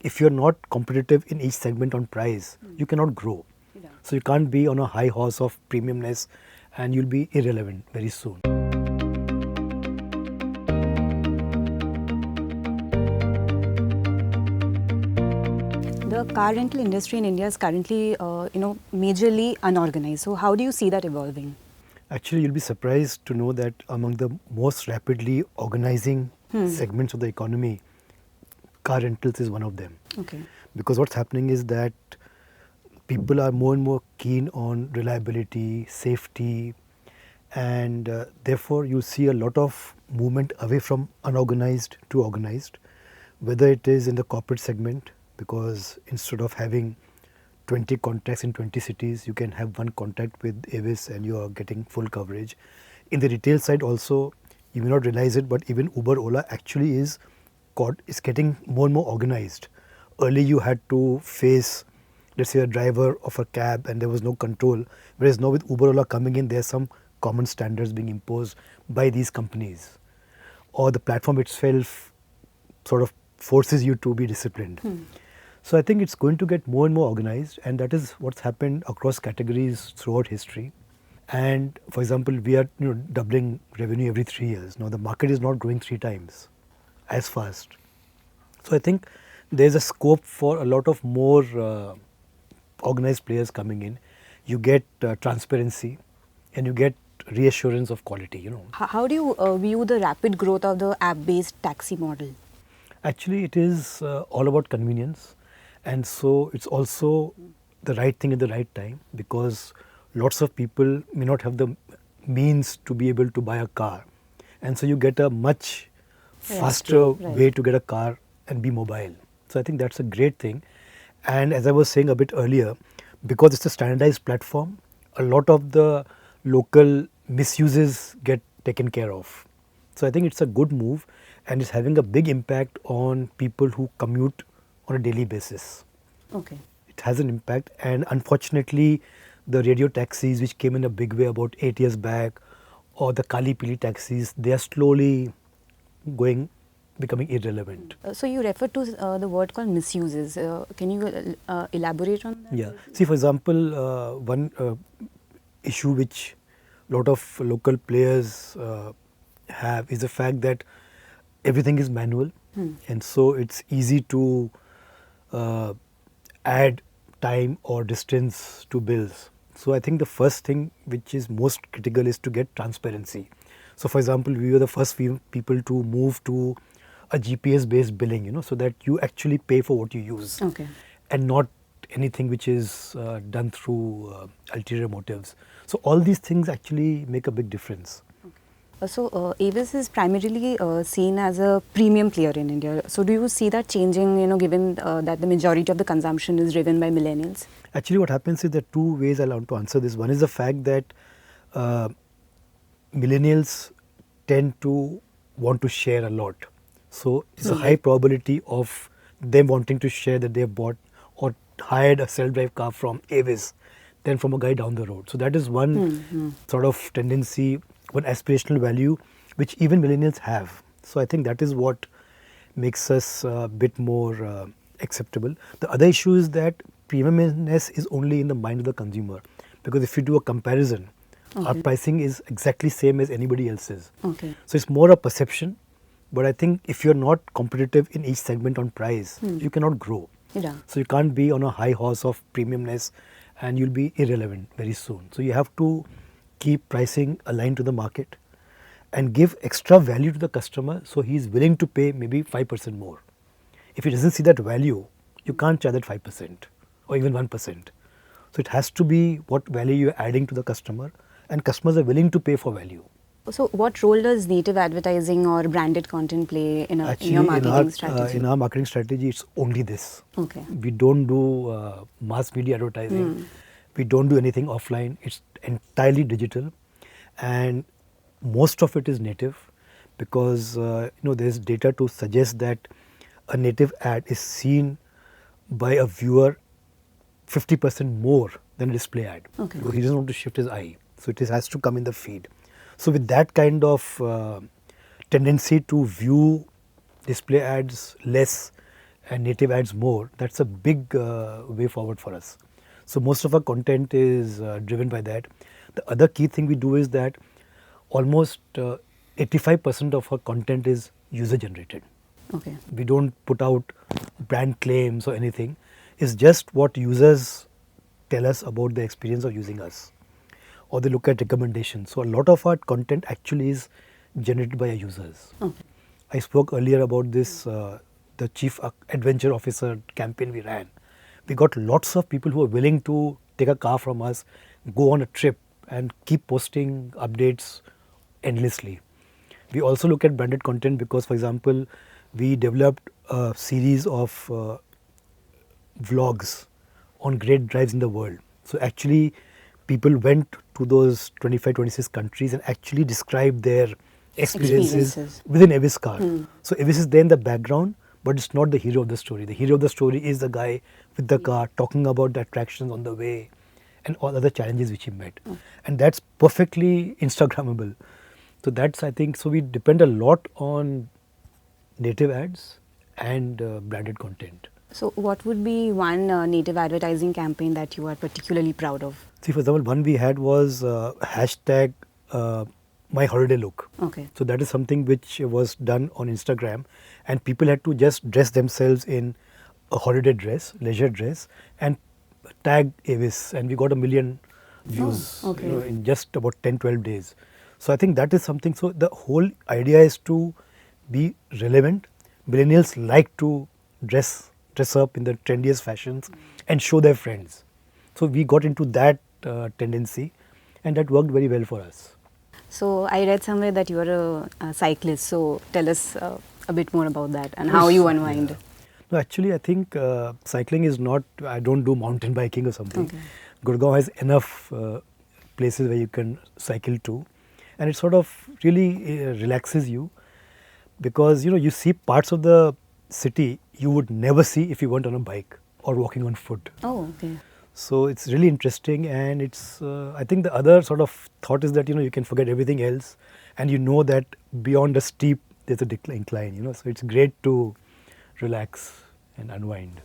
if you're not competitive in each segment on price, you cannot grow. Yeah. So you can't be on a high horse of premiumness and you'll be irrelevant very soon. The car rental industry in India is currently, majorly unorganized. So how do you see that evolving? Actually, you'll be surprised to know that among the most rapidly organizing segments of the economy, car rentals is one of them. Okay. Because what's happening is that people are more and more keen on reliability, safety, and therefore you see a lot of movement away from unorganized to organized, whether it is in the corporate segment, because instead of having 20 contacts in 20 cities, you can have one contact with Avis and you are getting full coverage. In the retail side also, you may not realize it, but even Uber, Ola actually is getting more and more organized. Early you had to face, let's say, a driver of a cab and there was no control, whereas now with Uber, Ola coming in, there are some common standards being imposed by these companies. Or the platform itself sort of forces you to be disciplined. So I think it's going to get more and more organized, and that is what's happened across categories throughout history. And for example, we are doubling revenue every 3 years. Now the market is not growing 3 times as fast. So I think there's a scope for a lot of more organized players coming in. You get transparency and you get reassurance of quality. How do you view the rapid growth of the app-based taxi model? Actually, it is all about convenience. And so it's also the right thing at the right time, because lots of people may not have the means to be able to buy a car. And so you get a much faster way to get a car and be mobile. So I think that's a great thing. And as I was saying a bit earlier, because it's a standardized platform, a lot of the local misuses get taken care of. So I think it's a good move, and it's having a big impact on people who commute on a daily basis. Okay. It has an impact, and unfortunately the radio taxis, which came in a big way about 8 years back, or the Kali Pili taxis, they are slowly becoming irrelevant. So you refer to the word called misuses. Can you elaborate on that? Yeah. See, for example, one issue which a lot of local players have is the fact that everything is manual, and so it's easy to add time or distance to bills. So I think the first thing which is most critical is to get transparency. So for example, we were the first few people to move to a GPS based billing, so that you actually pay for what you use, and not anything which is done through ulterior motives. So all these things actually make a big difference. So Avis is primarily seen as a premium player in India. So do you see that changing, given that the majority of the consumption is driven by millennials? Actually, what happens is there are 2 ways I want to answer this. One is the fact that millennials tend to want to share a lot. So it's a high probability of them wanting to share that they have bought or hired a self-drive car from Avis than from a guy down the road. So that is one sort of tendency, one aspirational value which even millennials have. So I think that is what makes us a bit more acceptable. The other issue is that premiumness is only in the mind of the consumer, because if you do a comparison, our pricing is exactly same as anybody else's. So it's more a perception, but I think if you're not competitive in each segment on price, you cannot grow. So you can't be on a high horse of premiumness and you'll be irrelevant very soon. So you have to keep pricing aligned to the market and give extra value to the customer, so he's willing to pay maybe 5% more. If he doesn't see that value, you can't charge that 5% or even 1%. So it has to be what value you're adding to the customer, and customers are willing to pay for value. So what role does native advertising or branded content play in your marketing strategy? In our marketing strategy, it's only this. Okay. We don't do mass media advertising. We don't do anything offline. It's entirely digital, and most of it is native, because there's data to suggest that a native ad is seen by a viewer 50% more than a display ad. Okay. Because he doesn't want to shift his eye, so it has to come in the feed. So with that kind of tendency to view display ads less and native ads more, that's a big way forward for us. So most of our content is driven by that. The other key thing we do is that almost 85% of our content is user generated. Okay. We don't put out brand claims or anything. It's just what users tell us about the experience of using us, or they look at recommendations. So a lot of our content actually is generated by our users. Okay. I spoke earlier about this, the Chief Adventure Officer campaign we ran. We got lots of people who are willing to take a car from us, go on a trip, and keep posting updates endlessly. We also look at branded content because, for example, we developed a series of vlogs on great drives in the world. So actually, people went to those 25, 26 countries and actually described their experiences within Avis car. So Avis is there in the background, but it's not the hero of the story. The hero of the story is the guy with the car talking about the attractions on the way and all other challenges which he met. And that's perfectly Instagrammable. So that's, I think, so we depend a lot on native ads and branded content. So what would be one native advertising campaign that you are particularly proud of? See, for example, one we had was hashtag my holiday look. Okay. So that is something which was done on Instagram, and people had to just dress themselves in a holiday dress, leisure dress, and tag Avis, and we got 1 million views okay. in just about 10-12 days. So I think that is something. So the whole idea is to be relevant. Millennials like to dress up in the trendiest fashions and show their friends. So we got into that tendency, and that worked very well for us. So I read somewhere that you are a cyclist. So tell us a bit more about that and how you unwind. Yeah. No, actually, I think cycling is not. I don't do mountain biking or something. Okay. Gurgaon has enough places where you can cycle to, and it sort of really relaxes you, because you see parts of the city you would never see if you weren't on a bike or walking on foot. Oh, okay. So it's really interesting, and it's. I think the other sort of thought is that you can forget everything else, and you know that beyond a steep there's a incline. So it's great to relax and unwind.